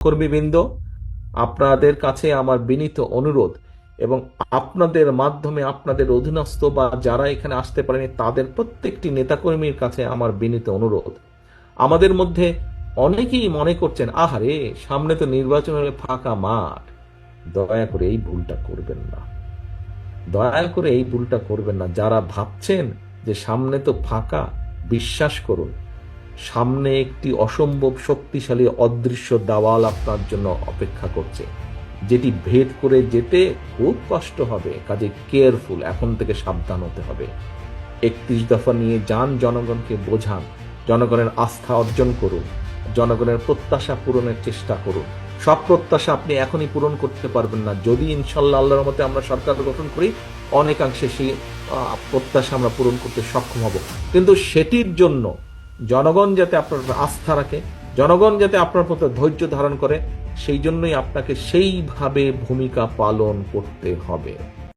সহকর্মীবৃন্দ, আপনাদের কাছে আমার বিনীত অনুরোধ, এবং আপনাদের মাধ্যমে আপনাদের অধীনস্থ বা যারা এখানে আসতে পারেনি তাদের প্রত্যেকটি নেতাকর্মীর কাছে আমার বিনীত অনুরোধ, আমাদের মধ্যে অনেকেই মনে করছেন আহারে সামনে তো নির্বাচন হলে ফাঁকা মাঠ। দয়া করে এই ভুলটা করবেন না, দয়া করে এই ভুলটা করবেন না। যারা ভাবছেন যে সামনে তো ফাঁকা, বিশ্বাস করুন সামনে একটি অসম্ভব শক্তিশালী অদৃশ্য দেওয়াল আপনার জন্য অপেক্ষা করছে, যেটি ভেদ করে যেতে খুব কষ্ট হবে। কাজে কেয়ারফুল, এখন থেকে সাবধান হতে হবে। 31 দফা নিয়ে যান, জনগণকে বোঝান, জনগণের আস্থা অর্জন করুন, জনগণের প্রত্যাশা পূরণের চেষ্টা করুন। সব প্রত্যাশা আপনি এখনই পূরণ করতে পারবেন না, যদি ইনশাল্লাহ আল্লাহর মতে আমরা সরকার গঠন করি অনেকাংশে সেই প্রত্যাশা আমরা পূরণ করতে সক্ষম হব। কিন্তু সেটির জন্য জনগণ যাতে আপনার আস্থা রাখে, জনগণ যাতে আপনার প্রতি ধৈর্য ধারণ করে, সেই জন্যই আপনাকে সেইভাবে ভূমিকা পালন করতে হবে।